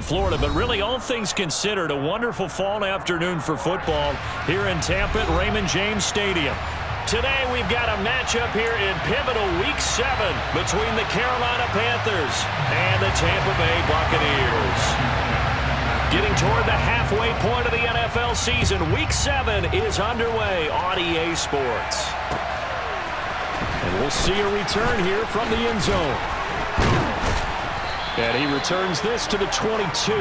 Florida. But really, all things considered, a wonderful fall afternoon for football here in Tampa at Raymond James Stadium. Today, we've got a matchup here in pivotal Week 7 between the Carolina Panthers and the Tampa Bay Buccaneers. Getting toward the halfway point of the NFL season, Week 7 is underway on EA Sports. And we'll see a return here from the end zone. And he returns this to the 22.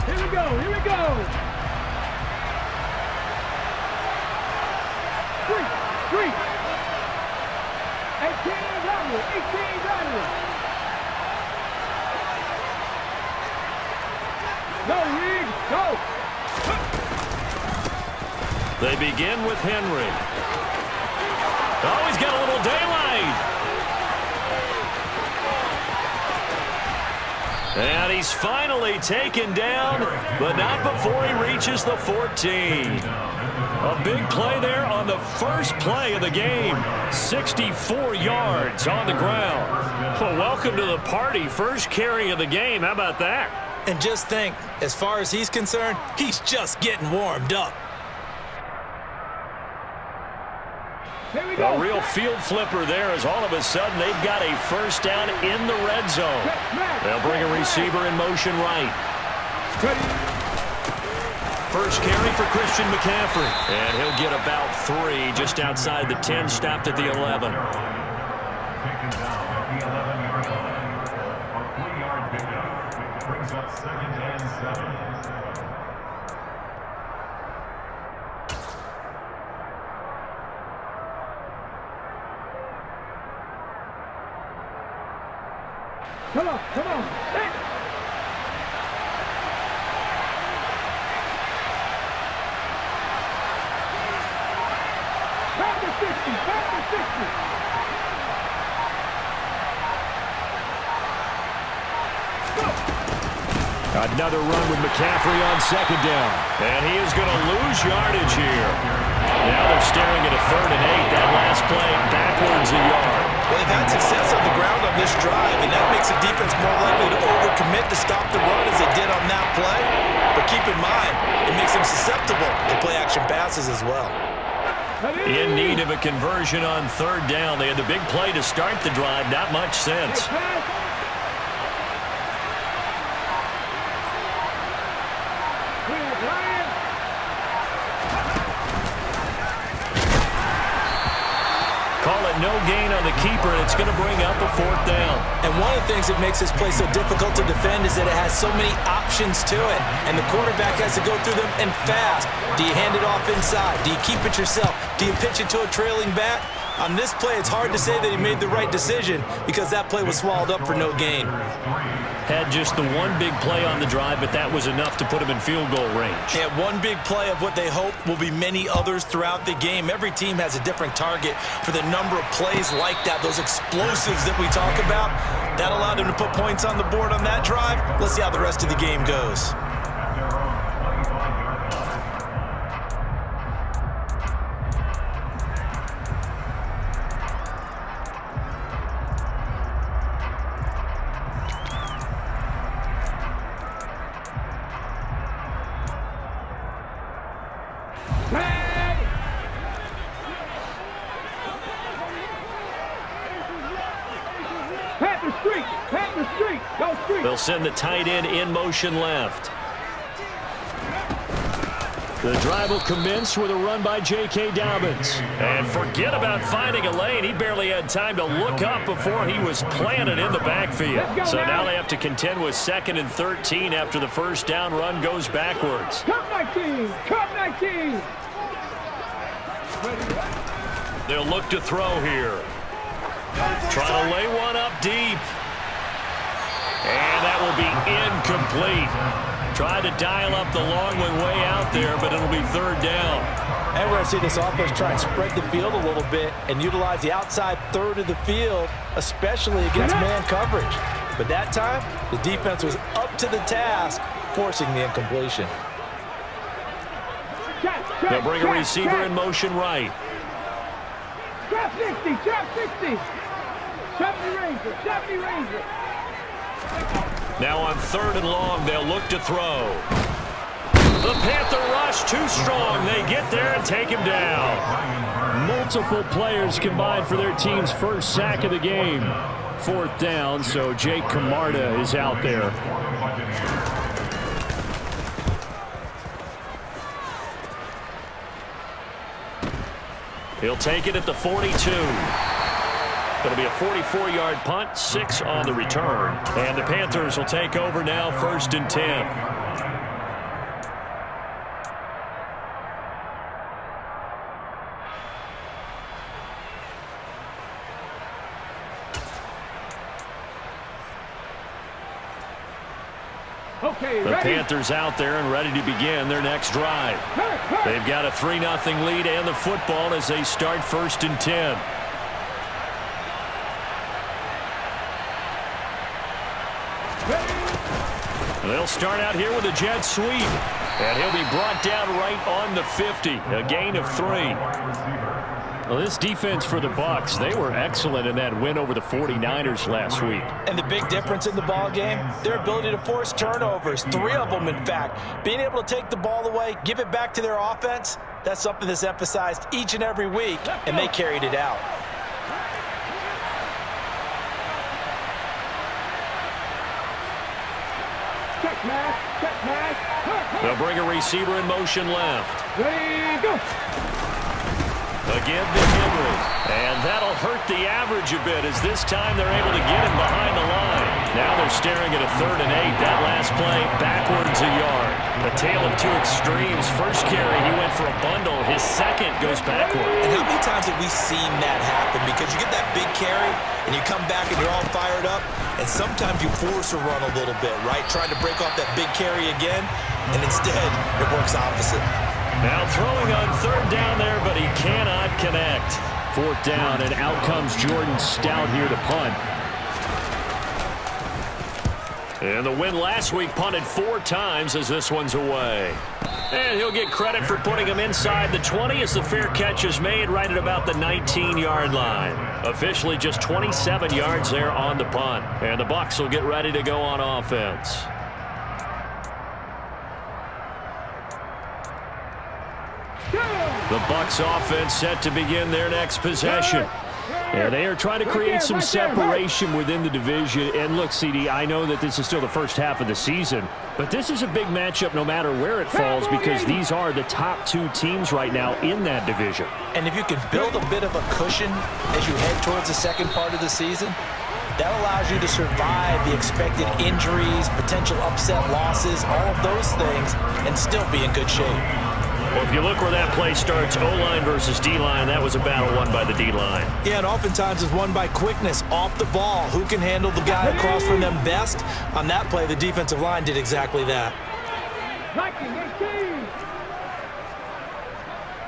Here we go. 3. 18 downward. Go, Reed, go. They begin with Henry. Oh, he's got a little daylight. And he's finally taken down, but not before he reaches the 14. A big play there on the first play of the game. 64 yards on the ground. Well, welcome to the party. First carry of the game. How about that? And just think, as far as he's concerned, he's just getting warmed up. A real field flipper there as all of a sudden they've got a first down in the red zone. They'll bring a receiver in motion right. First carry for Christian McCaffrey. And he'll get about 3 just outside the 10, stopped at the 11. Taken down at the 11-yard line. A 3-yard pickup brings up 2nd and 7. Come on. Hey. Back to 60. Go. Another run with McCaffrey on 2nd down. And he is going to lose yardage here. Now they're staring at a 3rd and 8. That last play backwards a yard. Well, they've had success on the ground on this drive, and that makes the defense more likely to overcommit to stop the run as they did on that play. But keep in mind, it makes them susceptible to play-action passes as well. In need of a conversion on 3rd down. They had the big play to start the drive. Not much sense. Call it no gain on the keeper, and it's going to bring up a 4th down. And one of the things that makes this play so difficult to defend is that it has so many options to it, and the quarterback has to go through them and fast. Do you hand it off inside? Do you keep it yourself? Do you pitch it to a trailing back? On this play, it's hard to say that he made the right decision because that play was swallowed up for no gain. Had just the one big play on the drive, but that was enough to put him in field goal range. Yeah, one big play of what they hope will be many others throughout the game. Every team has a different target for the number of plays like that, those explosives that we talk about. That allowed them to put points on the board on that drive. Let's see how the rest of the game goes. They'll send the tight end in motion left. The drive will commence with a run by J.K. Dobbins. And forget about finding a lane. He barely had time to look up before he was planted in the backfield. So now they have to contend with 2nd and 13 after the first down run goes backwards. Come 19! They'll look to throw here. Trying to lay one up deep. And that will be incomplete. Tried to dial up the long one way out there, but it'll be 3rd down. And we're going to see this offense try and spread the field a little bit and utilize the outside third of the field, especially against man coverage. But that time, the defense was up to the task, forcing the incompletion. They'll bring a receiver in motion right. Trap 60, trap 60. 70 Ranger. Now on 3rd and long, they'll look to throw. The Panther rush too strong. They get there and take him down. Multiple players combined for their team's first sack of the game. 4th down, so Jake Camarda is out there. He'll take it at the 42. It'll be a 44-yard punt, 6 on the return. And the Panthers will take over now, 1st and 10. Okay, The ready? Panthers out there and ready to begin their next drive. They've got a 3-0 lead and the football as they start 1st and 10. They'll start out here with a jet sweep. And he'll be brought down right on the 50. A gain of 3. Well, this defense for the Bucs, they were excellent in that win over the 49ers last week. And the big difference in the ball game, their ability to force turnovers, 3 of them in fact. Being able to take the ball away, give it back to their offense, that's something that's emphasized each and every week, and they carried it out. Check pass. They'll bring a receiver in motion left. Ready, go. Again to Henry. And that'll hurt the average a bit as this time they're able to get him behind the line. Now they're staring at a 3rd and 8. That last play, backwards a yard. A tale of 2 extremes. First carry, he went for a bundle. His second goes backward. And how many times have we seen that happen? Because you get that big carry, and you come back and you're all fired up, and sometimes you force a run a little bit, right? Trying to break off that big carry again, and instead it works opposite. Now throwing on 3rd down there, but he cannot connect. 4th down, and out comes Jordan Stout here to punt. And the win last week punted 4 times as this one's away. And he'll get credit for putting him inside the 20 as the fair catch is made right at about the 19-yard line. Officially just 27 yards there on the punt. And the Bucs will get ready to go on offense. The Bucs offense set to begin their next possession. And they are trying to create some separation within the division. And look, CD, I know that this is still the first half of the season, but this is a big matchup no matter where it falls because these are the top 2 teams right now in that division. And if you can build a bit of a cushion as you head towards the second part of the season, that allows you to survive the expected injuries, potential upset losses, all of those things, and still be in good shape. Well, if you look where that play starts, O-line versus D-line, that was a battle won by the D-line. Yeah, and oftentimes it's won by quickness off the ball. Who can handle the guy across from them best? On that play, the defensive line did exactly that. 19-18.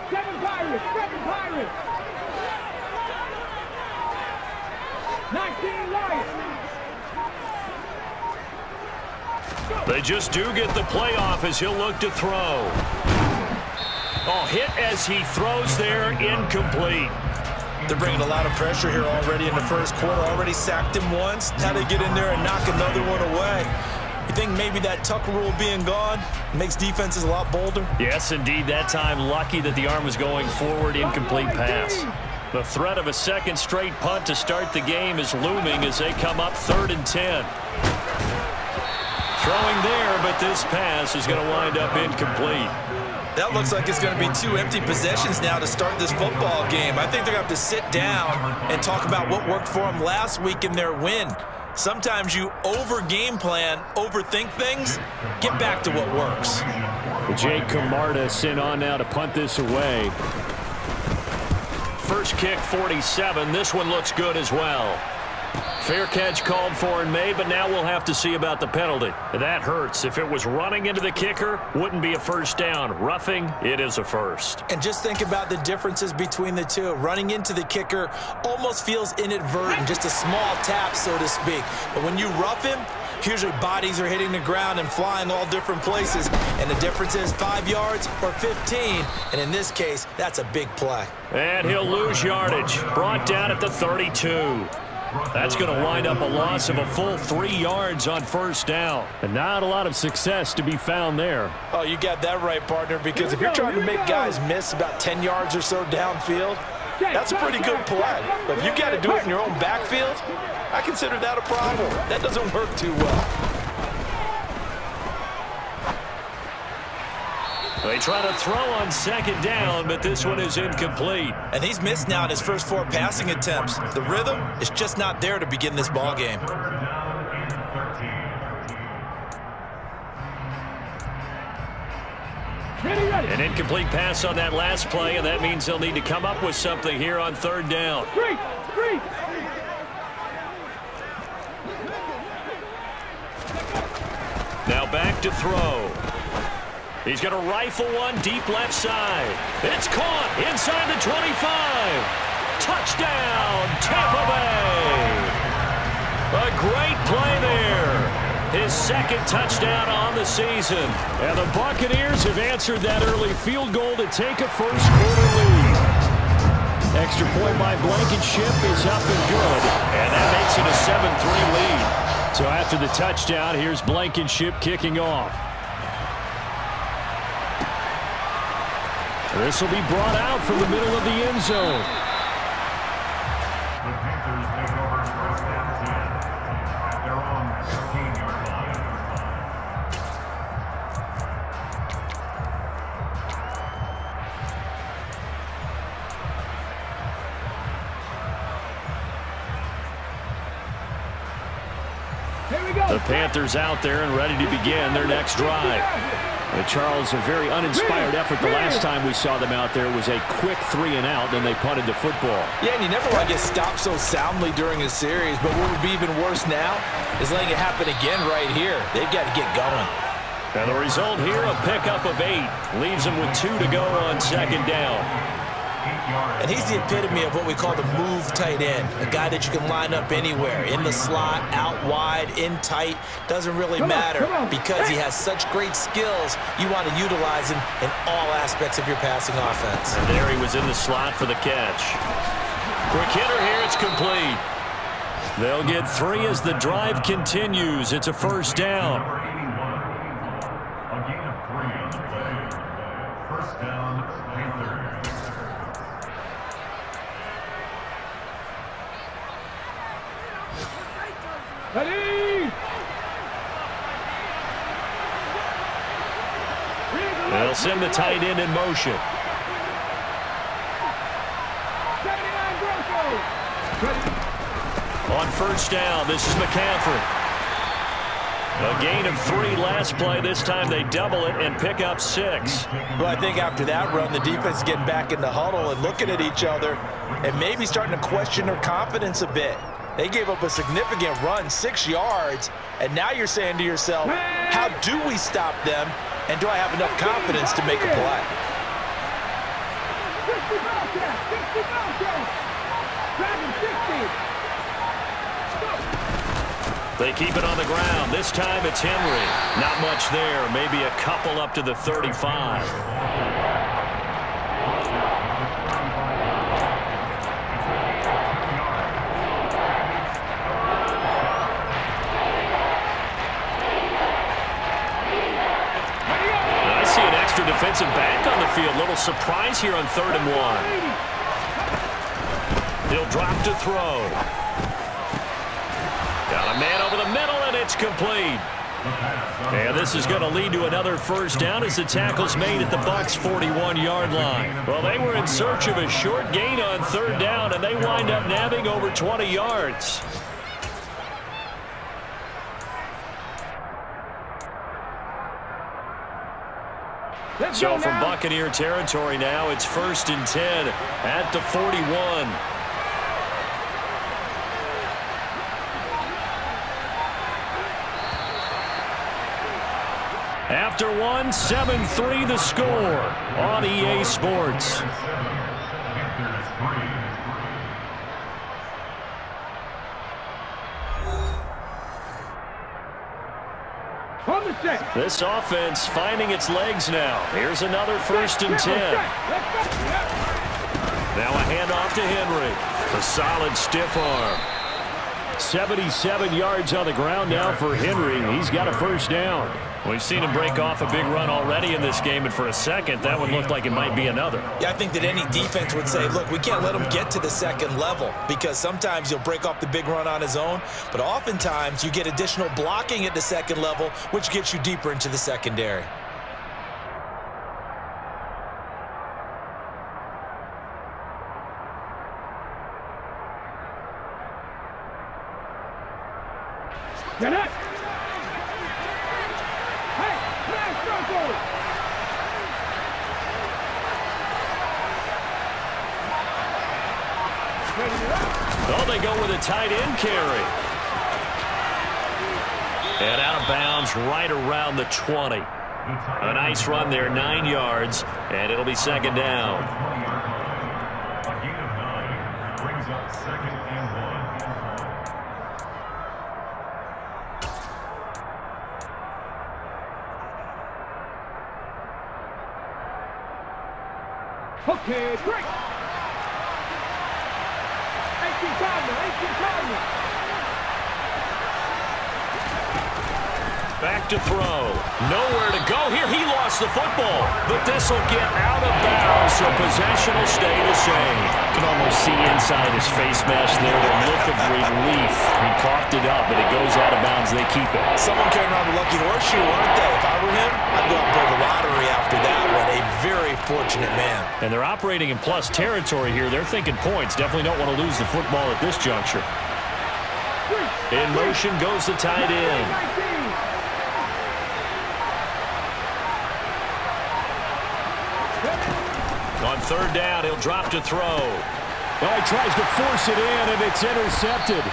7 Pirates. 19 Lions. They just do get the play off as he'll look to throw. Oh, hit as he throws there, incomplete. They're bringing a lot of pressure here already in the first quarter. Already sacked him once. Now they get in there and knock another one away. You think maybe that Tucker rule being gone makes defenses a lot bolder? Yes, indeed. That time, lucky that the arm was going forward, incomplete pass. The threat of a second straight punt to start the game is looming as they come up 3rd and 10. Throwing there, but this pass is going to wind up incomplete. That looks like it's going to be 2 empty possessions now to start this football game. I think they're going to have to sit down and talk about what worked for them last week in their win. Sometimes you over-game plan, overthink things. Get back to what works. Jake Camarda sent on now to punt this away. First kick, 47. This one looks good as well. Fair catch called for and made, but now we'll have to see about the penalty. That hurts. If it was running into the kicker, wouldn't be a first down. Roughing, it is a first. And just think about the differences between the two. Running into the kicker almost feels inadvertent, just a small tap, so to speak. But when you rough him, usually bodies are hitting the ground and flying all different places. And the difference is 5 yards or 15. And in this case, that's a big play. And he'll lose yardage. Brought down at the 32. That's going to wind up a loss of a full 3 yards on first down. And not a lot of success to be found there. Oh, you got that right, partner, because if you're trying to make guys miss about 10 yards or so downfield, that's a pretty good play. But if you got to do it in your own backfield, I consider that a problem. That doesn't work too well. They try to throw on second down, but this one is incomplete. And he's missed now in his first 4 passing attempts. The rhythm is just not there to begin this ball game. An incomplete pass on that last play, and that means they'll need to come up with something here on third down. Now back to throw. He's going to rifle one deep left side. It's caught inside the 25. Touchdown, Tampa Bay. A great play there. His second touchdown on the season. And the Buccaneers have answered that early field goal to take a first-quarter lead. Extra point by Blankenship is up and good. And that makes it a 7-3 lead. So after the touchdown, here's Blankenship kicking off. This will be brought out from the middle of the end zone. The Panthers take over first and 10 at their own 13-yard line. Here we go. The Panthers out there and ready to begin their next drive. Charles, a very uninspired effort the last time we saw them out there. It was a quick 3-and-out, then they punted the football. Yeah, and you never want to get stopped so soundly during a series, but what would be even worse now is letting it happen again right here. They've got to get going. And the result here, a pickup of 8. Leaves them with 2 to go on second down. And he's the epitome of what we call the move tight end, a guy that you can line up anywhere, in the slot, out wide, in tight, doesn't really matter because he has such great skills. You want to utilize him in all aspects of your passing offense. And there he was in the slot for the catch. Quick hitter here, it's complete. They'll get 3 as the drive continues. It's a first down. A gain of 3 on the play. First down, Panthers. Ready? They'll send the tight end in motion. 79 Bronco. On first down, this is McCaffrey. A gain of 3 last play. This time they double it and pick up 6. Well, I think after that run, the defense is getting back in the huddle and looking at each other and maybe starting to question their confidence a bit. They gave up a significant run, 6 yards, and now you're saying to yourself, how do we stop them, and do I have enough confidence to make a play? 50 Bobcat. 50 Bobcat. Dragon 60. They keep it on the ground. This time it's Henry. Not much there. Maybe a couple up to the 35. Defensive back on the field. Little surprise here on 3rd and 1. He'll drop to throw. Got a man over the middle, and it's complete. And this is going to lead to another first down as the tackle's made at the Bucs' 41-yard line. Well, they were in search of a short gain on 3rd down, and they wind up nabbing over 20 yards. So from Buccaneer territory now, it's 1st and 10 at the 41. After one, 7-3 the score on EA Sports. Panthers 3. On the set. This offense finding its legs now. Here's another 1st and 10. Now a handoff to Henry. A solid stiff arm. 77 yards on the ground now for Henry. He's got a 1st down. We've seen him break off a big run already in this game, and for a second, that one looked like it might be another. Yeah, I think that any defense would say, look, we can't let him get to the 2nd level, because sometimes he'll break off the big run on his own, but oftentimes you get additional blocking at the 2nd level, which gets you deeper into the secondary. Get it. Hey, smash circle. Oh, they go with a tight end carry. And out of bounds right around the 20. A nice run there, 9 yards, and it'll be 2nd down. A gain of 9 brings up 2nd and 1. Okay, break. 18 Cardinal. Back to throw. Nowhere to go here. He lost the football, but this will get out of bounds, so possession will stay the same. You can almost see inside his face mask there the look of relief. He coughed it up, but it goes out of bounds. They keep it. Someone carrying around the lucky horseshoe, weren't they? If I were him, I'd go out and play the lottery after that one. A very fortunate man. And they're operating in plus territory here. They're thinking points. Definitely don't want to lose the football at this juncture. In motion goes the tight end. On 3rd down, he'll drop to throw. Well, he tries to force it in, and it's intercepted.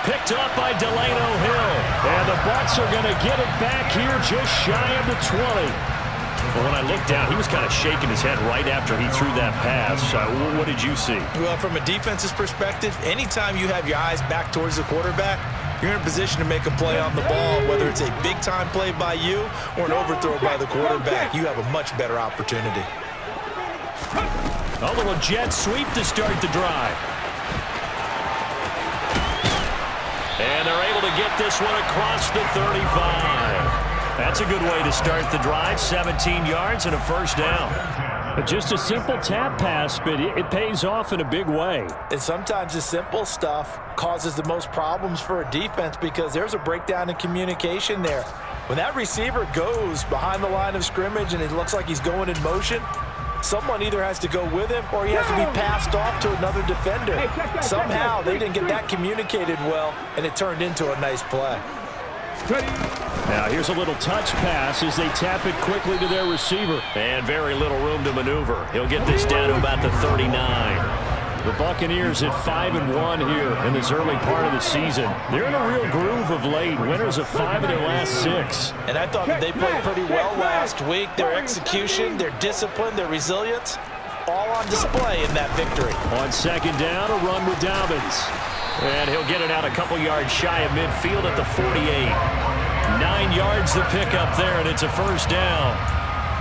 Picked up by Delano Hill. And the Bucs are going to get it back here just shy of the 20. Well, when I looked down, he was kind of shaking his head right after he threw that pass. What did you see? Well, from a defense's perspective, anytime you have your eyes back towards the quarterback, you're in a position to make a play on the ball, whether it's a big-time play by you or an overthrow by the quarterback. You have a much better opportunity. A little jet sweep to start the drive. And they're able to get this one across the 35. That's a good way to start the drive. 17 yards and a 1st down. Just a simple tap pass, but it pays off in a big way. And sometimes the simple stuff causes the most problems for a defense because there's a breakdown in communication there. When that receiver goes behind the line of scrimmage and it looks like he's going in motion, someone either has to go with him or he has to be passed off to another defender. Somehow they didn't get that communicated well, and it turned into a nice play. Now here's a little touch pass as they tap it quickly to their receiver. And very little room to maneuver. He'll get this down to about the 39. The Buccaneers at 5-1 here in this early part of the season. They're in a real groove of late. Winners of 5 of their last 6. And I thought that they played pretty well last week. Their execution, their discipline, their resilience, all on display in that victory. On 2nd down, a run with Dobbins. And he'll get it out a couple yards shy of midfield at the 48. 9 yards to pick up there, and it's a 1st down.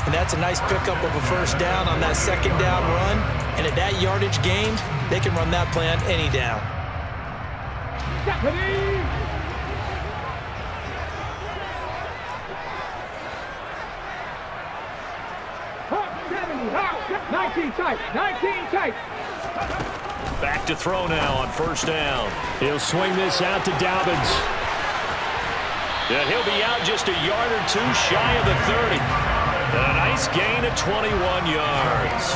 And that's a nice pickup of a 1st down on that 2nd down run. And at that yardage gained, they can run that play on any down. Deputy! 19 tight, 19 tight. Back to throw now on 1st down. He'll swing this out to Dobbins. And he'll be out just a yard or 2 shy of the 30. And a nice gain of 21 yards.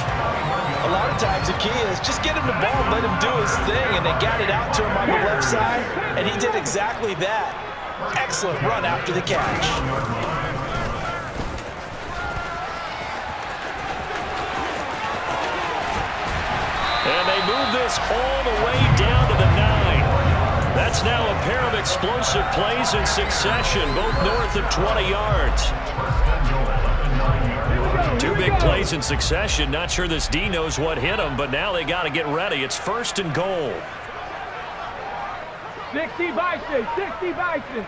A lot of times the key is just get him the ball and let him do his thing, and they got it out to him on the left side, and he did exactly that. Excellent run after the catch. And they move this all the way down to the 9. That's It's now a pair of explosive plays in succession, both north of 20 yards. Two big plays in succession. Not sure this D knows what hit him, but now they got to get ready. It's 1st and goal. 60 Bison, 60 Bison.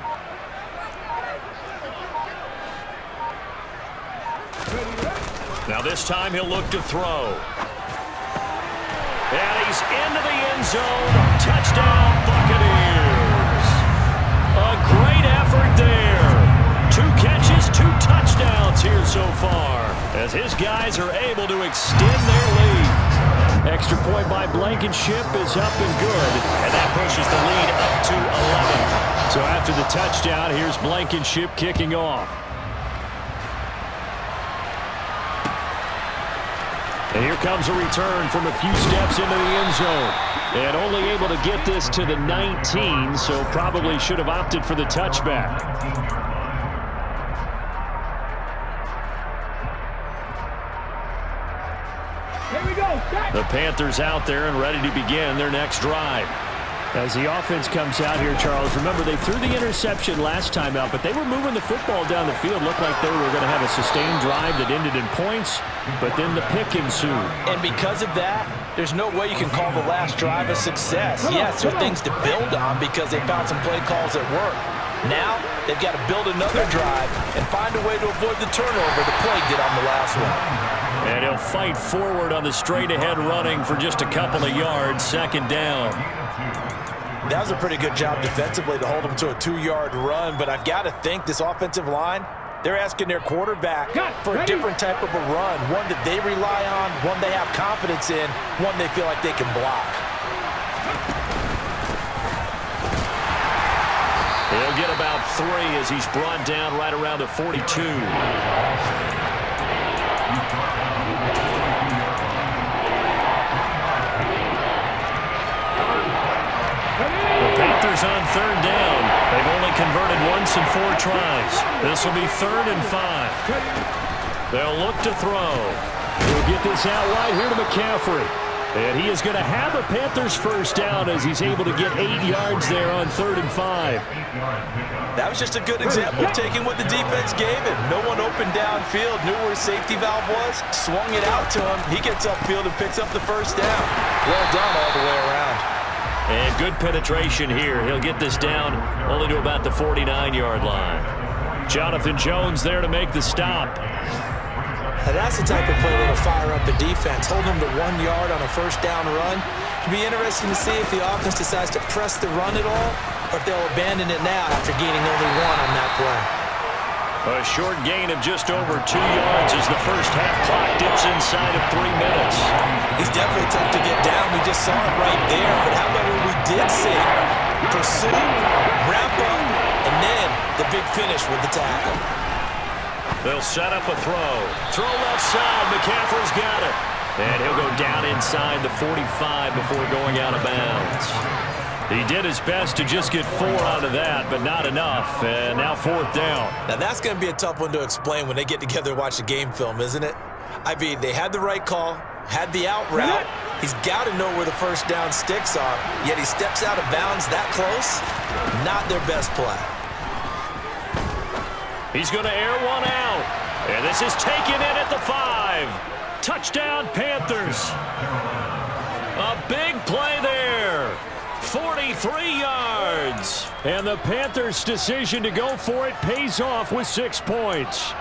Now this time he'll look to throw. And he's into the end zone. Touchdown, Buccaneers. A great effort there. 2 catches, 2 touchdowns here so far, as his guys are able to extend their lead. Extra point by Blankenship is up and good. And that pushes the lead up to 11. So after the touchdown, here's Blankenship kicking off. And here comes a return from a few steps into the end zone. And only able to get this to the 19, so probably should have opted for the touchback. Here we go. The Panthers out there and ready to begin their next drive. As the offense comes out here, Charles, remember they threw the interception last time out, but they were moving the football down the field. Looked like they were going to have a sustained drive that ended in points, but then the pick ensued. And because of that, there's no way you can call the last drive a success. Yes, there are things to build on because they found some play calls that work. Now, they've got to build another drive and find a way to avoid the turnover the play did on the last one. And he'll fight forward on the straight-ahead running for just a couple of yards, 2nd down. That was a pretty good job defensively to hold them to a 2-yard run, but I've got to think this offensive line, they're asking their quarterback for a different type of a run, one that they rely on, one they have confidence in, one they feel like they can block. He'll get about 3 as he's brought down right around the 42. Panthers on 3rd down. They've only converted once in 4 tries. This will be 3rd and 5. They'll look to throw. He'll get this out wide here to McCaffrey. And he is going to have a Panthers 1st down as he's able to get 8 yards there on 3rd and 5. That was just a good example of taking what the defense gave him. No one open downfield, knew where his safety valve was, swung it out to him. He gets upfield and picks up the 1st down. Well done all the way around. And good penetration here. He'll get this down only to about the 49-yard line. Jonathan Jones there to make the stop. Now that's the type of play that'll fire up the defense. Hold them to 1 yard on a 1st down run. It'll be interesting to see if the offense decides to press the run at all or if they'll abandon it now after gaining only 1 on that play. A short gain of just over 2 yards as the first half clock dips inside of 3 minutes. He's definitely tough to get down. We just saw it right there. But how about what we did see? Pursue, wrap up, and then the big finish with the tackle. They'll set up a throw. Throw left side. McCaffrey's got it. And he'll go down inside the 45 before going out of bounds. He did his best to just get 4 out of that, but not enough. And now 4th down. Now that's going to be a tough one to explain when they get together and watch the game film, isn't it? I mean, they had the right call, had the out route. He's got to know where the 1st down sticks are, yet he steps out of bounds that close. Not their best play. He's going to air one out. And this is taken in at the 5. Touchdown, Panthers. A big play there. 43 yards. And the Panthers' decision to go for it pays off with 6 points.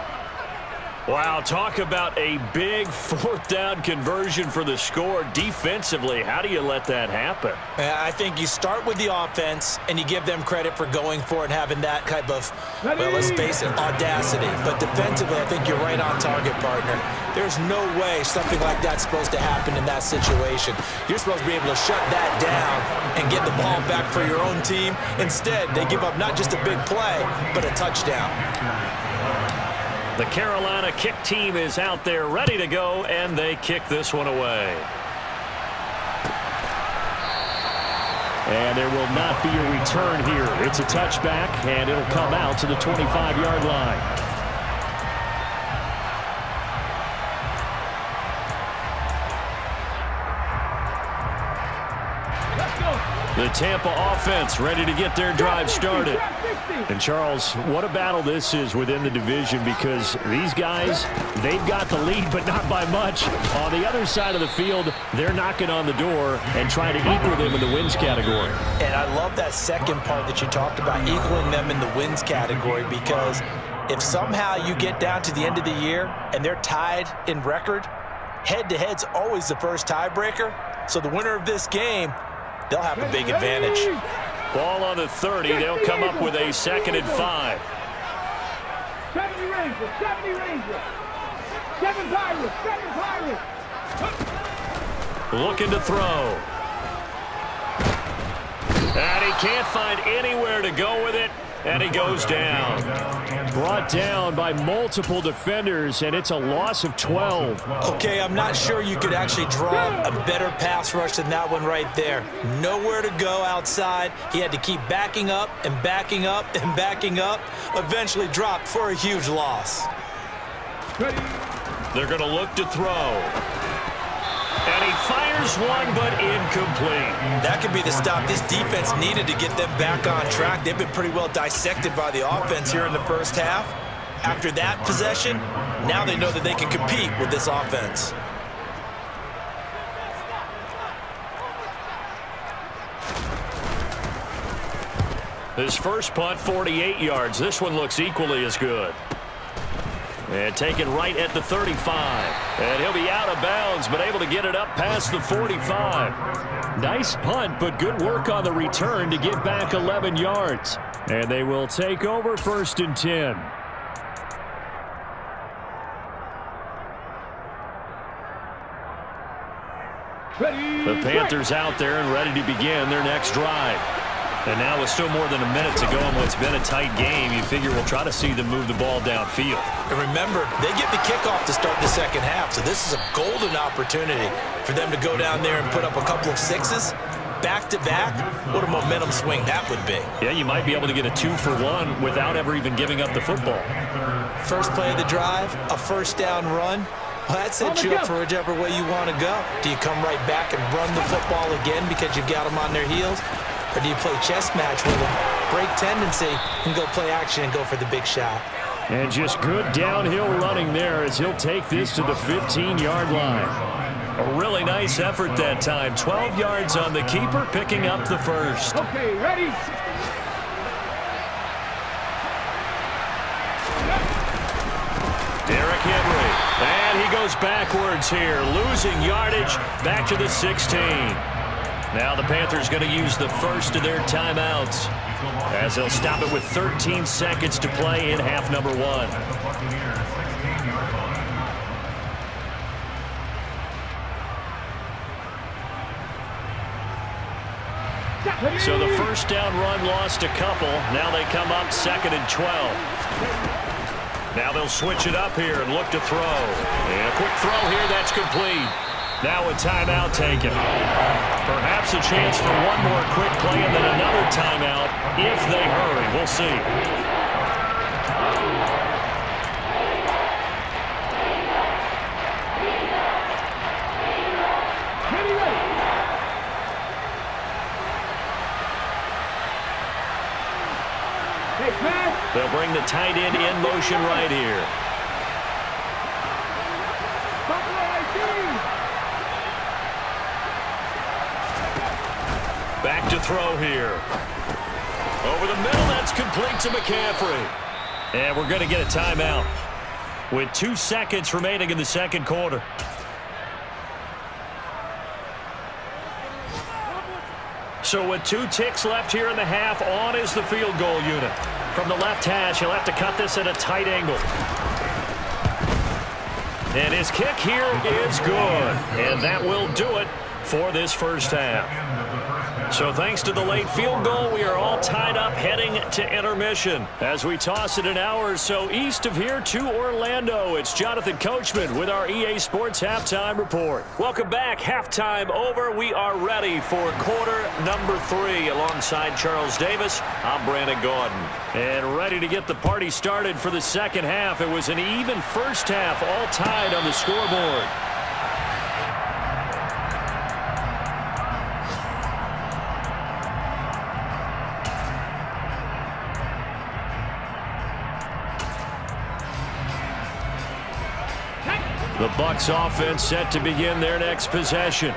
Wow, talk about a big 4th down conversion for the score. Defensively, how do you let that happen? I think you start with the offense, and you give them credit for going for it and having that type of, well, let's face it, audacity. But defensively, I think you're right on target, partner. There's no way something like that's supposed to happen in that situation. You're supposed to be able to shut that down and get the ball back for your own team. Instead, they give up not just a big play, but a touchdown. The Carolina kick team is out there ready to go, and they kick this one away. And there will not be a return here. It's a touchback, and it'll come out to the 25-yard line. Let's go. The Tampa offense ready to get their drive started. And, Charles, what a battle this is within the division because these guys, they've got the lead, but not by much. On the other side of the field, they're knocking on the door and trying to equal them in the wins category. And I love that second part that you talked about, equaling them in the wins category, because if somehow you get down to the end of the year and they're tied in record, head-to-head's always the first tiebreaker. So the winner of this game, they'll have a big advantage. Ball on the 30. They'll come up with a 2nd and 5. 70 Rangers, 70 Rangers. 7 Pirates, 7 Pirates. Looking to throw. And he can't find anywhere to go with it. And he goes down. Brought down by multiple defenders, and it's a loss of 12. Okay, I'm not sure you could actually draw a better pass rush than that one right there. Nowhere to go outside. He had to keep backing up and backing up and backing up. Eventually dropped for a huge loss. They're going to look to throw. And he fires one, but incomplete. That could be the stop this defense needed to get them back on track. They've been pretty well dissected by the offense here in the first half. After that possession, now they know that they can compete with this offense. His first punt, 48 yards. This one looks equally as good. And taken right at the 35. And he'll be out of bounds, but able to get it up past the 45. Nice punt, but good work on the return to get back 11 yards. And they will take over 1st and 10. The Panthers out there and ready to begin their next drive. And now with still more than a minute to go in what's been a tight game, you figure we'll try to see them move the ball downfield. And remember, they get the kickoff to start the second half, so this is a golden opportunity for them to go down there and put up a couple of sixes. Back-to-back, what a momentum swing that would be. Yeah, you might be able to get a 2-for-1 without ever even giving up the football. First play of the drive, a first down run. Well, that sets you up for whichever way you want to go. Do you come right back and run the football again because you've got them on their heels? Or do you play chess match with them, break tendency, and go play action and go for the big shot? And just good downhill running there as he'll take this to the 15-yard line. A really nice effort that time. 12 yards on the keeper, picking up the first. Okay, ready? Derrick Henry. And he goes backwards here, losing yardage back to the 16. Now the Panthers going to use the first of their timeouts as they'll stop it with 13 seconds to play in half number 1. So the first down run lost a couple. Now they come up 2nd and 12. Now they'll switch it up here and look to throw. And a quick throw here, that's complete. Now a timeout taken. Perhaps a chance for one more quick play and then another timeout if they hurry. We'll see. They'll bring the tight end in motion right here. Back to throw here. Over the middle, that's complete to McCaffrey. And we're going to get a timeout with 2 seconds remaining in the second quarter. So with 2 ticks left here in the half, on is the field goal unit. From the left hash, he'll have to cut this at a tight angle. And his kick here is good. And that will do it for this first half. So thanks to the late field goal, we are all tied up heading to intermission. As we toss it an hour or so east of here to Orlando, it's Jonathan Coachman with our EA Sports Halftime Report. Welcome back. Halftime over. We are ready for quarter number 3. Alongside Charles Davis, I'm Brandon Gordon. And ready to get the party started for the second half. It was an even first half, all tied on the scoreboard. The Bucs offense set to begin their next possession.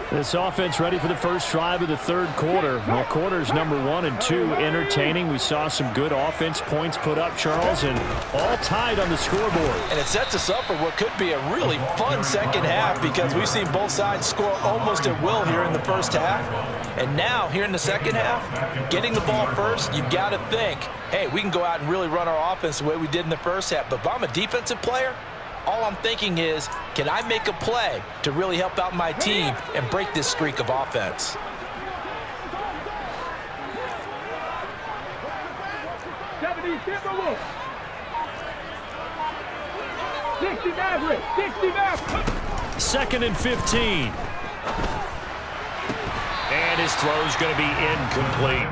This offense ready for the first drive of the third quarter. Well, quarters number 1 and 2 entertaining. We saw some good offense points put up, Charles, and all tied on the scoreboard. And it sets us up for what could be a really fun second half because we've seen both sides score almost at will here in the first half. And now, here in the second half, getting the ball first, you've got to think, hey, we can go out and really run our offense the way we did in the first half. But if I'm a defensive player, all I'm thinking is, can I make a play to really help out my team and break this streak of offense? Second and 15. And his throw's going to be incomplete.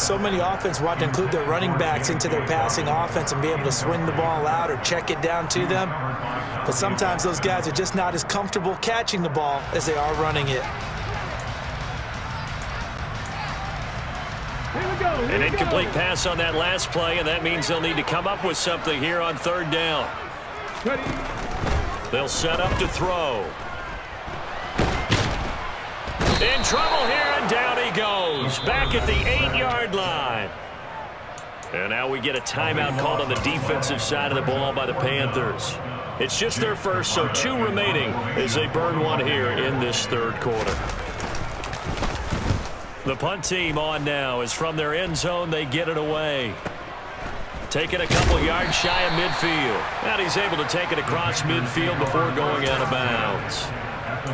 So many offense want to include their running backs into their passing offense and be able to swing the ball out or check it down to them. But sometimes those guys are just not as comfortable catching the ball as they are running it. An incomplete pass on that last play, and that means they'll need to come up with something here on third down. They'll set up to throw. In trouble here, and down he goes. Back at the 8-yard line. And now we get a timeout called on the defensive side of the ball by the Panthers. It's just their first, so 2 remaining as they burn 1 here in this third quarter. The punt team on now as from their end zone they get it away. Taking a couple yards shy of midfield. And he's able to take it across midfield before going out of bounds.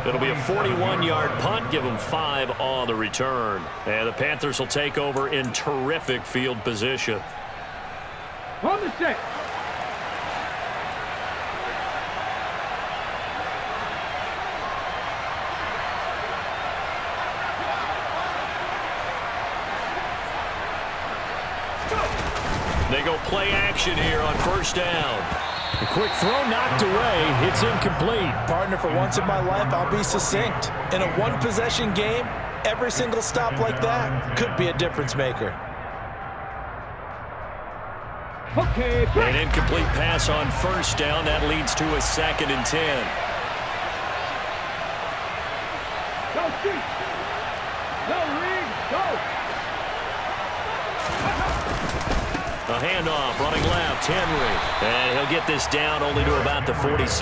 It'll be a 41-yard punt, give them 5 on the return. And the Panthers will take over in terrific field position. On the set. They go play action here on first down. A quick throw knocked away. It's incomplete. Partner, for once in my life, I'll be succinct. In a one-possession game, every single stop like that could be a difference maker. Okay, An incomplete pass on first down. That leads to a 2nd and 10. go street. No read, go. A handoff, running left, Henry. And he'll get this down only to about the 46.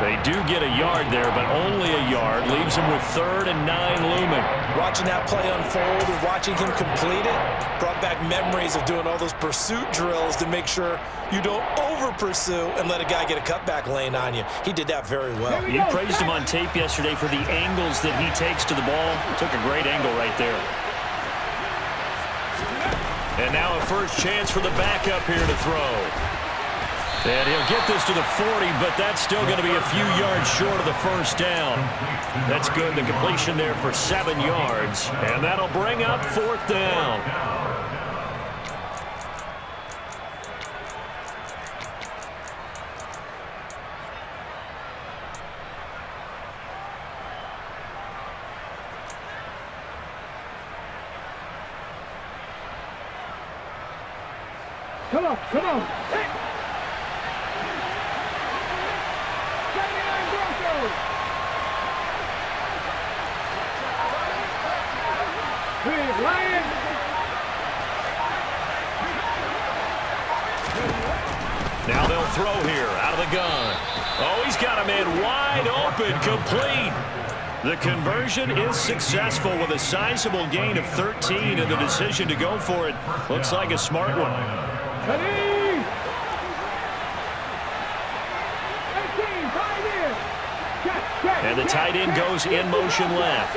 They do get a yard there, but only a yard. Leaves him with 3rd and 9 looming. Watching that play unfold and watching him complete it brought back memories of doing all those pursuit drills to make sure you don't over-pursue and let a guy get a cutback lane on you. He did that very well. You praised him on tape yesterday for the angles that he takes to the ball. Took a great angle right there. And now a first chance for the backup here to throw. And he'll get this to the 40, but that's still going to be a few yards short of the first down. That's good. The completion there for 7 yards. And that'll bring up 4th down. Come on, come on. Hey. 79 Broncos. Hey, Lions. Now they'll throw here out of the gun. Oh, he's got a man wide open, complete. The conversion is successful with a sizable gain of 13, and the decision to go for it looks like a smart one. And the tight end goes in motion left.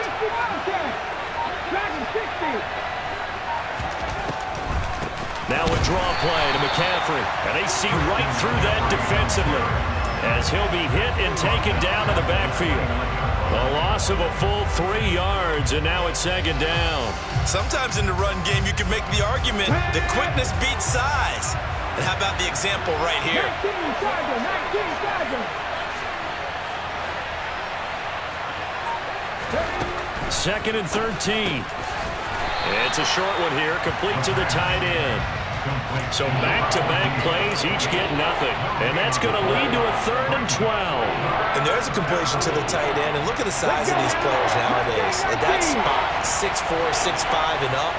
Now a draw play to McCaffrey. And they see right through that defensively as he'll be hit and taken down in the backfield. A loss of a full 3 yards, and now it's 2nd down. Sometimes in the run game, you can make the argument that quickness beats size. And how about the example right here? 2nd and 13. It's a short one here, complete to the tight end. So back-to-back plays, each get nothing. And that's going to lead to a 3rd and 12. And there's a completion to the tight end. And look at the size of these players nowadays. At that spot, 6'4", 6'5", and up.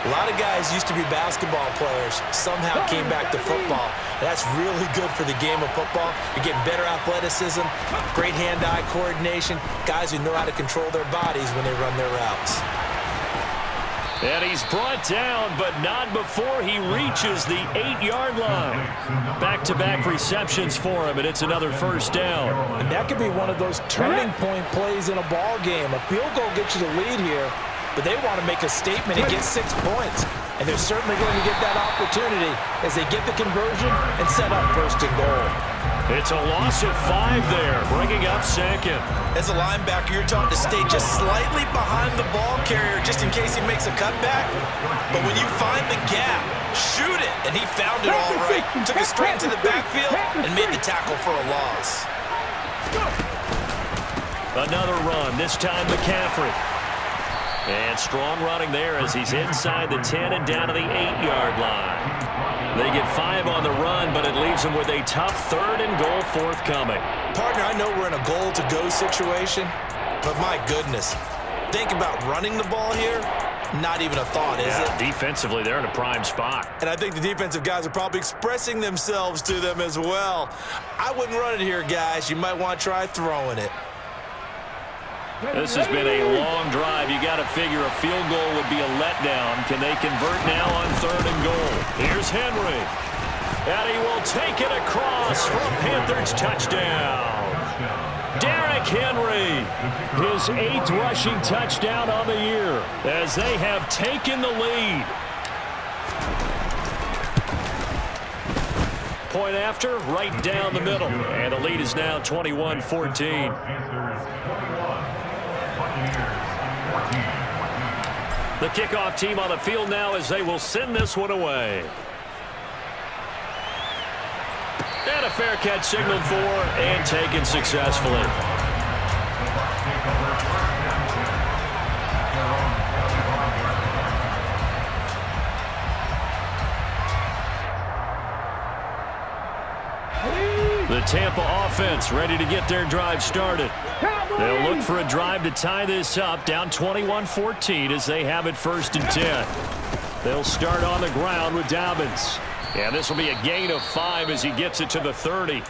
A lot of guys used to be basketball players, somehow came back to football. That's really good for the game of football. You're getting better athleticism, great hand-eye coordination, guys who know how to control their bodies when they run their routes. And he's brought down, but not before he reaches the 8-yard line. Back-to-back receptions for him, and it's another 1st down. And that could be one of those turning point plays in a ball game. A field goal gets you the lead here, but they want to make a statement and get 6 points. And they're certainly going to get that opportunity as they get the conversion and set up 1st and goal. It's a loss of 5 there, bringing up 2nd. As a linebacker, you're taught to stay just slightly behind the ball carrier just in case he makes a cutback. But when you find the gap, shoot it. And he found it all right. Took it straight into the backfield and made the tackle for a loss. Another run, this time McCaffrey. And strong running there as he's inside the 10 and down to the 8-yard line. They get 5 on the run, but it leaves them with a tough 3rd and goal forthcoming. Partner, I know we're in a goal-to-go situation, but my goodness, think about running the ball here. Not even a thought, is it? Defensively, they're in a prime spot. And I think the defensive guys are probably expressing themselves to them as well. I wouldn't run it here, guys. You might want to try throwing it. This has been a long drive. You got to figure a field goal would be a letdown. Can they convert now on 3rd and goal? Here's Henry. And he will take it across for a Panthers touchdown. Derrick Henry, his 8th rushing touchdown on the year as they have taken the lead. Point after, right down the middle. And the lead is now 21-14. The kickoff team on the field now as they will send this one away. And a fair catch signaled for and taken successfully. The Tampa offense ready to get their drive started. They'll look for a drive to tie this up, down 21-14 as they have it 1st and 10. They'll start on the ground with Dobbins. And this will be a gain of 5 as he gets it to the 30.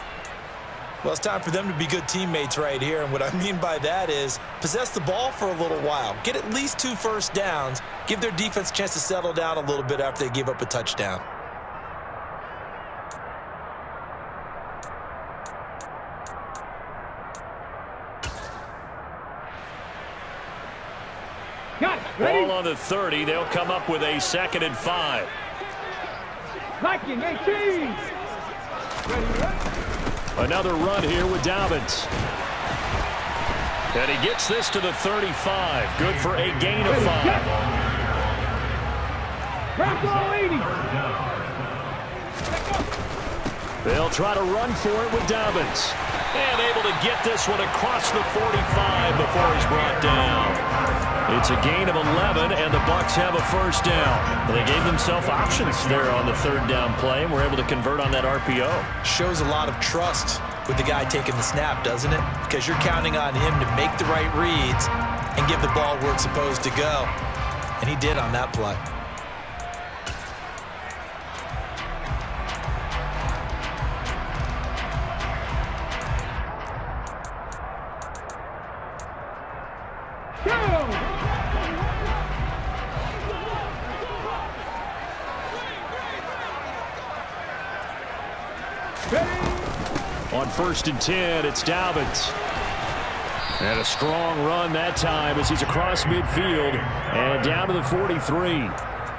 Well, it's time for them to be good teammates right here. And what I mean by that is possess the ball for a little while. Get at least 2 first downs. Give their defense a chance to settle down a little bit after they give up a touchdown. Ball on the 30. They'll come up with a 2nd and 5. Liking 18. Another run here with Dobbins. And he gets this to the 35. Good for a gain of 5. Grab ball 80. They'll try to run for it with Dobbins. And able to get this one across the 45 before he's brought down. It's a gain of 11, and the Bucs have a 1st down. They gave themselves options there on the 3rd down play, and were able to convert on that RPO. Shows a lot of trust with the guy taking the snap, doesn't it? Because you're counting on him to make the right reads and give the ball where it's supposed to go. And he did on that play. On 1st and 10, it's Dobbins. And a strong run that time as he's across midfield and down to the 43.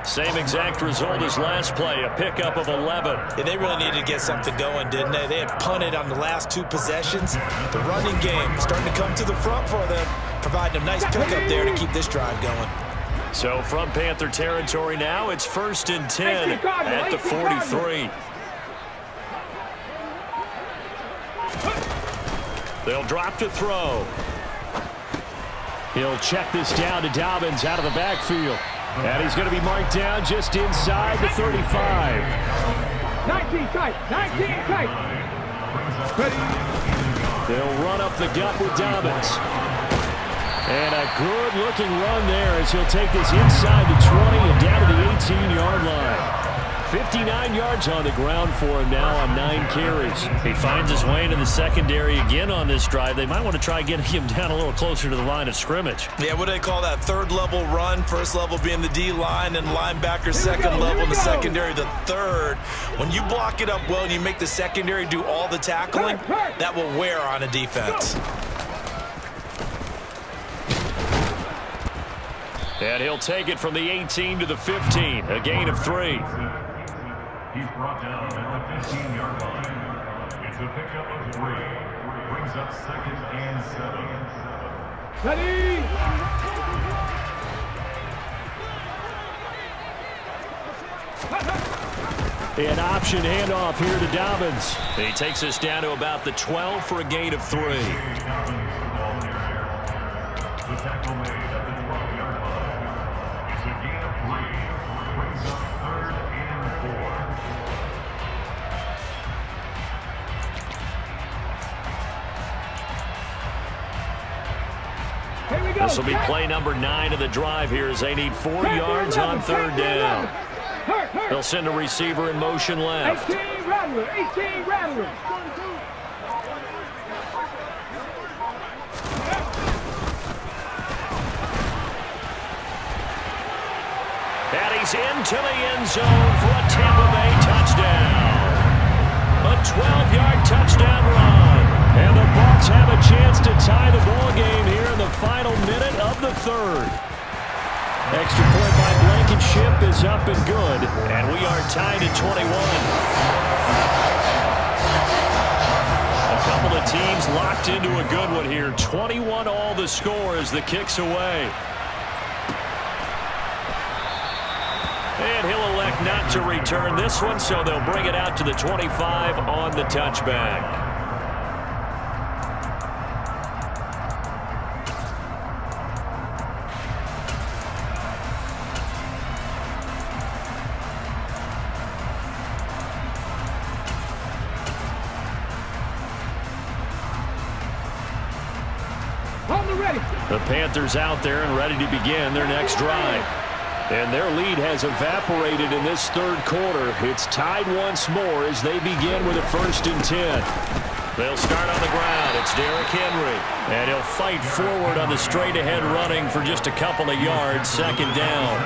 Same exact result as last play, a pickup of 11. Yeah, they really needed to get something going, didn't they? They had punted on the last 2 possessions. The running game starting to come to the front for them, providing a nice pickup there to keep this drive going. So from Panther territory now, it's 1st and 10 at the 43. They'll drop to throw. He'll check this down to Dobbins out of the backfield. And he's going to be marked down just inside the 35. 19 tight, 19 tight. They'll run up the gut with Dobbins. And a good-looking run there as he'll take this inside the 20 and down to the 18-yard line. 59 yards on the ground for him now on 9 carries. He finds his way into the secondary again on this drive. They might want to try getting him down a little closer to the line of scrimmage. Yeah, what do they call that? Third level run. First level being the D-line and linebacker. Second level in the secondary, the third. When you block it up well and you make the secondary do all the tackling, that will wear on a defense. And he'll take it from the 18 to the 15, a gain of 3. He's brought down at the 15-yard line. It's a pickup of 3. Brings up 2nd and 7. Ready? An option handoff here to Dobbins. He takes us down to about the 12 for a gain of 3. The tackle made at the 12-yard line. It's a gain of 3. Brings up 3rd and 4. Here we go. This will be play number 9 of the drive here as they need 4 yards on 3rd down. They'll send a receiver in motion left. 18 Rattler, 18 Rattler. And he's into the end zone for a Tampa Bay touchdown. A 12-yard touchdown run. And the Bucs have a chance to tie the ball game here in the final minute of the 3rd. Extra point by Blankenship is up and good. And we are tied at 21. A couple of teams locked into a good one here. 21 all the score as the kick's away. And he'll elect not to return this one, so they'll bring it out to the 25 on the touchback. The Panthers out there and ready to begin their next drive. And their lead has evaporated in this 3rd quarter. It's tied once more as they begin with a 1st and 10. They'll start on the ground. It's Derrick Henry. And he'll fight forward on the straight-ahead running for just a couple of yards. 2nd down.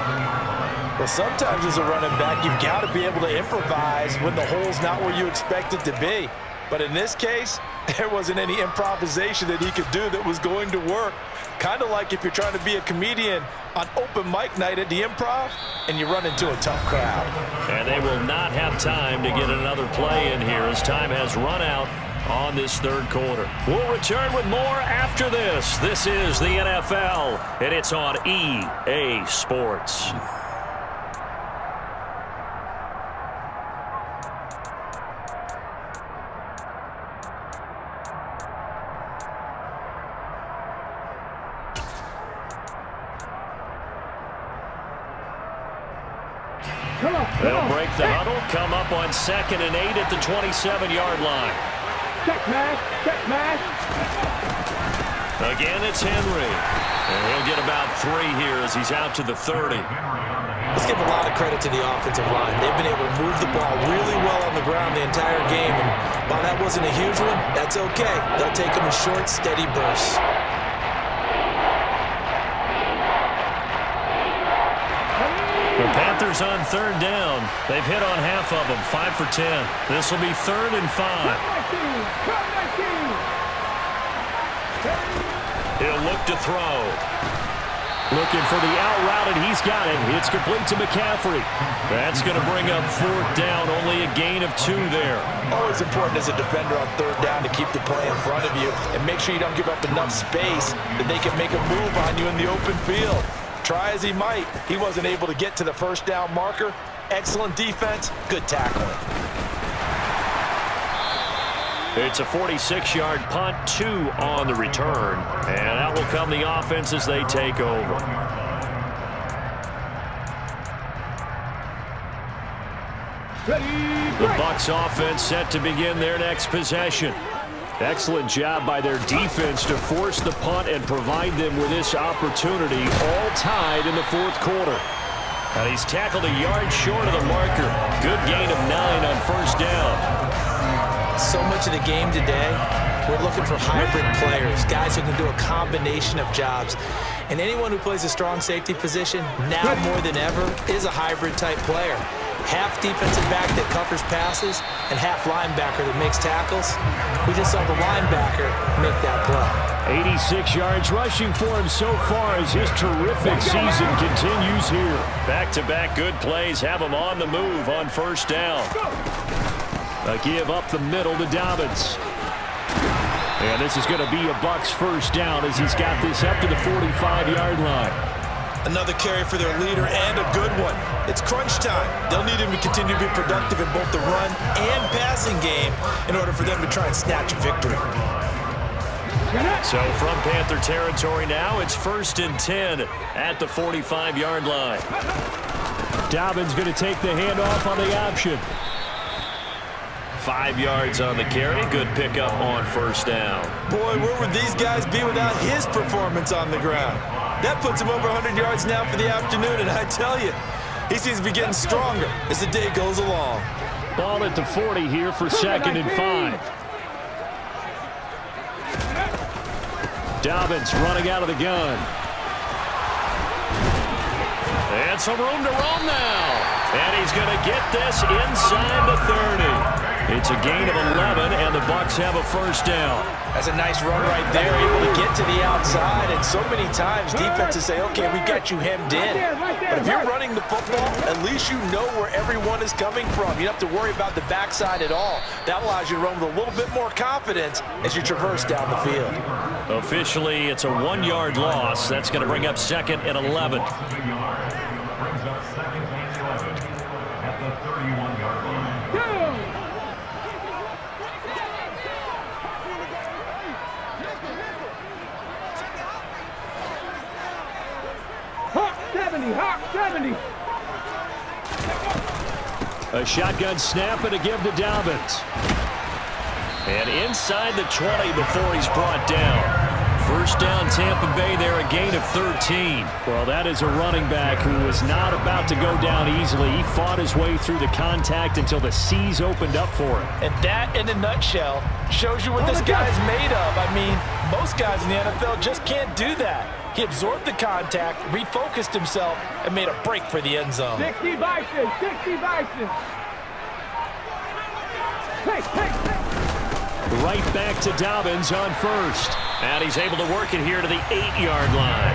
Well, sometimes as a running back, you've got to be able to improvise when the hole's not where you expect it to be. But in this case, there wasn't any improvisation that he could do that was going to work. Kind of like if you're trying to be a comedian on open mic night at the Improv and you run into a tough crowd. And they will not have time to get another play in here as time has run out on this 3rd quarter. We'll return with more after this. This is the NFL, and it's on EA Sports. They'll break the huddle, come up on 2nd and 8 at the 27-yard line. Check mash, check mash. Again, it's Henry. And he'll get about 3 here as he's out to the 30. Let's give a lot of credit to the offensive line. They've been able to move the ball really well on the ground the entire game. And while that wasn't a huge one, that's okay. They'll take them in short, steady bursts. The Panthers on 3rd down. They've hit on half of them, 5 for 10. This will be 3rd and 5. He'll look to throw. Looking for the out route, and he's got it. It's complete to McCaffrey. That's going to bring up 4th down, only a gain of 2 there. Always important as a defender on 3rd down to keep the play in front of you and make sure you don't give up enough space that they can make a move on you in the open field. Try as he might, he wasn't able to get to the 1st down marker. Excellent defense, good tackling. It's a 46-yard punt, 2 on the return. And out will come the offense as they take over. The Bucs offense set to begin their next possession. Excellent job by their defense to force the punt and provide them with this opportunity, all tied in the fourth quarter. And he's tackled a yard short of the marker. Good gain of 9 on first down. So much of the game today, we're looking for hybrid players, guys who can do a combination of jobs. And anyone who plays a strong safety position, now more than ever, is a hybrid-type player. Half defensive back that covers passes and half linebacker that makes tackles. We just saw the linebacker make that play. 86 yards rushing for him so far as his terrific season continues here. Back-to-back good plays have him on the move on first down. A give up the middle to Dobbins. And this is going to be a Bucs first down as he's got this up to the 45-yard line. Another carry for their leader and a good one. It's crunch time. They'll need him to continue to be productive in both the run and passing game in order for them to try and snatch a victory. So from Panther territory now, it's 1st and 10 at the 45-yard line. Dobbins going to take the handoff on the option. 5 yards on the carry. Good pickup on first down. Boy, where would these guys be without his performance on the ground? That puts him over 100 yards now for the afternoon, and I tell you, he seems to be getting stronger as the day goes along. Ball at the 40 here for 2nd and 5. Dobbins running out of the gun. And some room to roam now. And he's going to get this inside the 30. It's a gain of 11, and the Bucs have a first down. That's a nice run right there, able to get to the outside. And so many times defenses say, okay, we got you hemmed in. But if you're running the football, at least you know where everyone is coming from. You don't have to worry about the backside at all. That allows you to run with a little bit more confidence as you traverse down the field. Officially, it's a 1-yard loss. That's going to bring up 2nd and 11. Brings up 2nd and 11 at the 31-yard line. Hawk 70. A shotgun snap and a give to Dobbins. And inside the 20 before he's brought down. First down, Tampa Bay there, a gain of 13. Well, that is a running back who was not about to go down easily. He fought his way through the contact until the seas opened up for him. And that, in a nutshell, shows you what this guy's made of. I mean, most guys in the NFL just can't do that. He absorbed the contact, refocused himself, and made a break for the end zone. 60 Bison, 60 Bison. Hey. Right back to Dobbins on first. And he's able to work it here to the 8-yard line.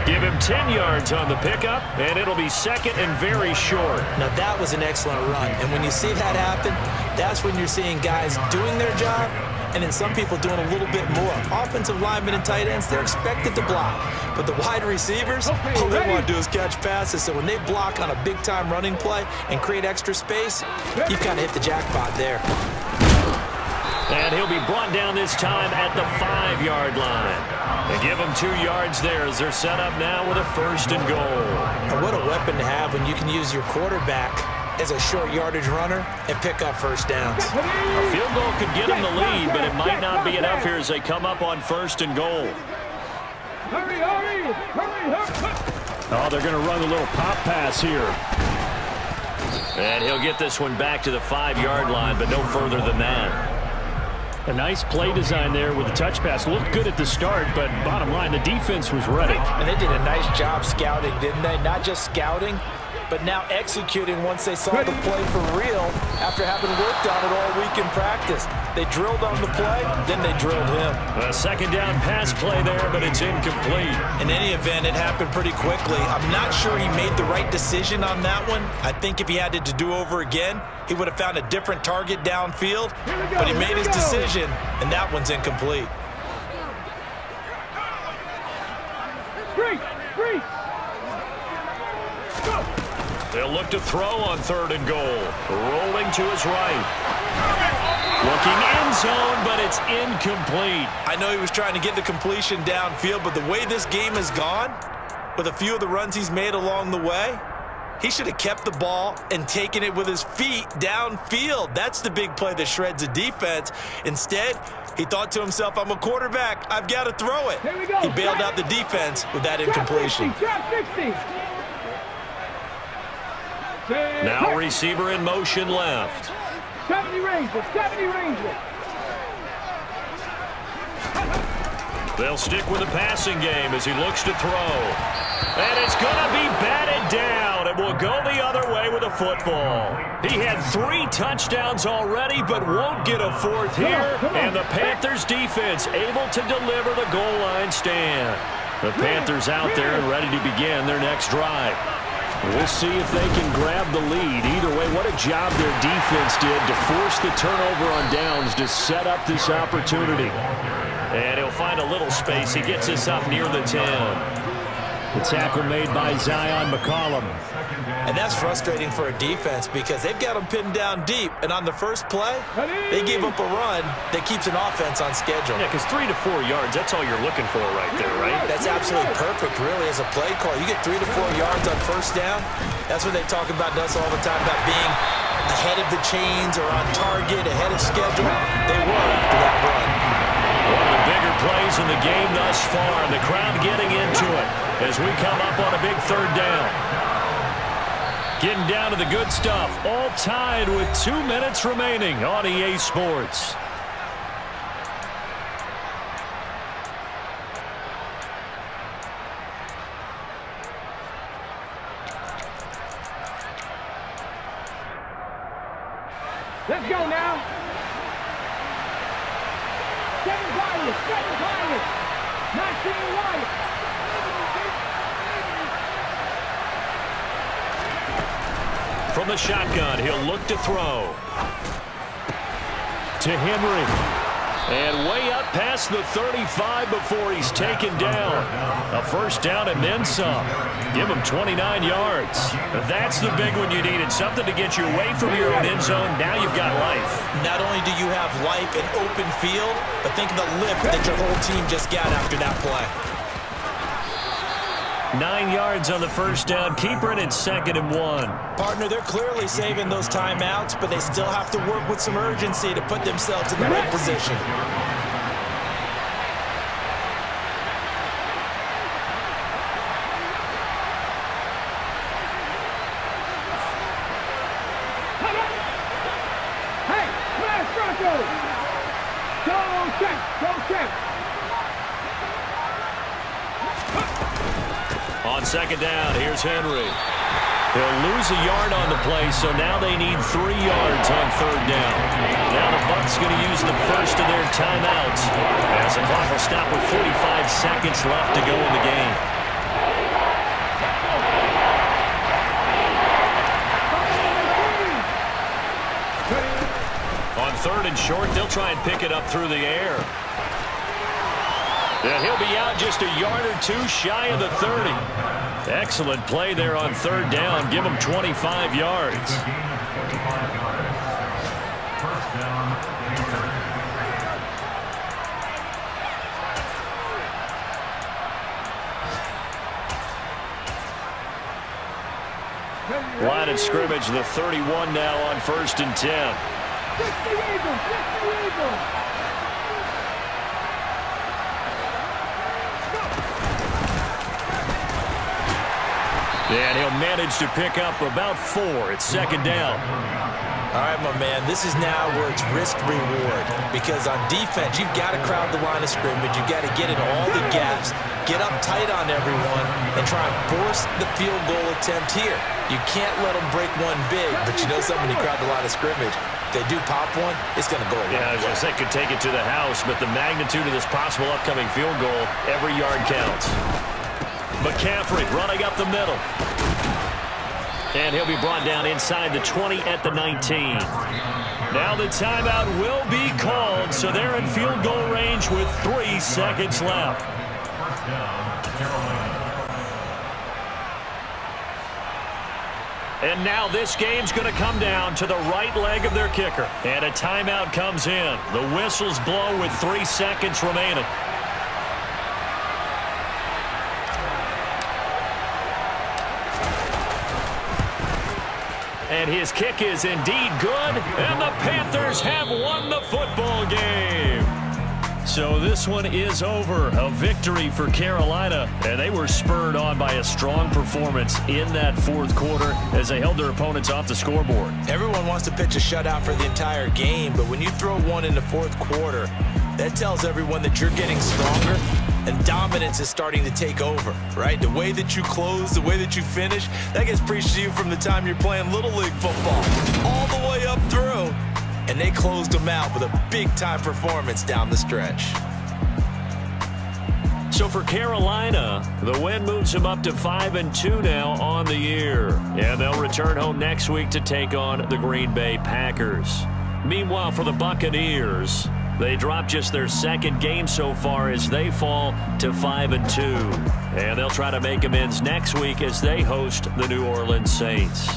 Give him 10 yards on the pickup, and it'll be 2nd and very short. Now, that was an excellent run. And when you see that happen, that's when you're seeing guys doing their job, and then some people doing a little bit more. Offensive linemen and tight ends, they're expected to block. But the wide receivers, all they want to do is catch passes. So when they block on a big-time running play and create extra space, you've kind of hit the jackpot there. And he'll be brought down this time at the 5-yard line. They give him 2 yards there as they're set up now with a 1st and goal. And what a weapon to have when you can use your quarterback as a short yardage runner and pick up first downs. A field goal could get him the lead, but it might not be enough here as they come up on 1st and goal. Hurry. Oh, they're going to run a little pop pass here. And he'll get this one back to the 5-yard line, but no further than that. A nice play design there with the touch pass. Looked good at the start, but bottom line, the defense was ready. And they did a nice job scouting, didn't they? Not just scouting, but now executing once they saw the play for real after having worked on it all week in practice. They drilled on the play, then they drilled him. A 2nd down pass play there, but it's incomplete. In any event, it happened pretty quickly. I'm not sure he made the right decision on that one. I think if he had it to do over again, he would have found a different target downfield, but he made his decision, and that one's incomplete. Free. They'll look to throw on 3rd and goal. Rolling to his right. Looking end zone, but it's incomplete. I know he was trying to get the completion downfield, but the way this game has gone, with a few of the runs he's made along the way, He should have kept the ball and taken it with his feet downfield. That's the big play that shreds a defense. Instead, he thought to himself, I'm a quarterback. I've got to throw it. Here we go. He bailed out the defense with that incompletion. Trap 60. Now receiver in motion left. 70 Ranger, 70 Ranger. They'll stick with the passing game as he looks to throw. And it's going to be batted down. It will go the other way with a football. He had 3 touchdowns already, but won't get a 4th here. And the Panthers defense able to deliver the goal line stand. The Panthers out there and ready to begin their next drive. We'll see if they can grab the lead. Either way, what a job their defense did to force the turnover on downs to set up this opportunity. And he'll find a little space. He gets us up near the 10. The tackle made by Zion McCollum. And that's frustrating for a defense because they've got him pinned down deep. And on the first play, they gave up a run that keeps an offense on schedule. Yeah, because 3 to 4 yards, that's all you're looking for right there, right? That's absolutely perfect, really, as a play call. You get 3 to 4 yards on first down. That's what they talk about us all the time, about being ahead of the chains or on target, ahead of schedule. They were after that run. One of the bigger plays in the game thus far, and the crowd getting into it as we come up on a big 3rd down. Getting down to the good stuff, all tied with 2 minutes remaining on EA Sports. Let's go now. 7 Wyatt. Not seeing Wyatt. From the shotgun, he'll look to throw. To Henry. And way up past the 35 before he's taken down. A 1st down and then some. Give him 29 yards. That's the big one you needed. Something to get you away from your own end zone. Now you've got life. Not only do you have life and open field, but think of the lift that your whole team just got after that play. 9 yards on the 1st down. Keeper it at 2nd and 1. Partner, they're clearly saving those timeouts, but they still have to work with some urgency to put themselves in the right position. Hey, smash Broncos. Go check. On 2nd down, here's Henry. He'll lose a yard on the play, so now they need 3 yards on 3rd down. Now the Bucs going to use the first of their timeouts as the clock will stop with 45 seconds left to go in the game. On 3rd and short, they'll try and pick it up through the air. And he'll be out just a yard or 2 shy of the 30. Excellent play there on 3rd down. Give him 25 yards. Line of scrimmage, the 31 now on 1st and 10. 60 Eagles. And he'll manage to pick up about 4 at 2nd down. All right, my man, this is now where it's risk-reward. Because on defense, you've got to crowd the line of scrimmage. You've got to get in all the gaps, get up tight on everyone, and try and force the field goal attempt here. You can't let them break one big, but you know something, when you crowd the line of scrimmage, if they do pop one, it's going to go away. Yeah, I was going to say, could take it to the house, but the magnitude of this possible upcoming field goal, every yard counts. McCaffrey running up the middle. And he'll be brought down inside the 20 at the 19. Now the timeout will be called, so they're in field goal range with 3 seconds left. And now this game's going to come down to the right leg of their kicker. And a timeout comes in. The whistles blow with 3 seconds remaining. And his kick is indeed good, and the Panthers have won the football game. So this one is over. A victory for Carolina, and they were spurred on by a strong performance in that fourth quarter as they held their opponents off the scoreboard. Everyone wants to pitch a shutout for the entire game, but when you throw one in the fourth quarter, that tells everyone that you're getting stronger and dominance is starting to take over, right? The way that you close, the way that you finish, that gets preached to you from the time you're playing Little League football all the way up through. And they closed them out with a big-time performance down the stretch. So for Carolina, the win moves them up to 5-2 now on the year. And they'll return home next week to take on the Green Bay Packers. Meanwhile, for the Buccaneers, they dropped just their second game so far as they fall to 5-2. And they'll try to make amends next week as they host the New Orleans Saints.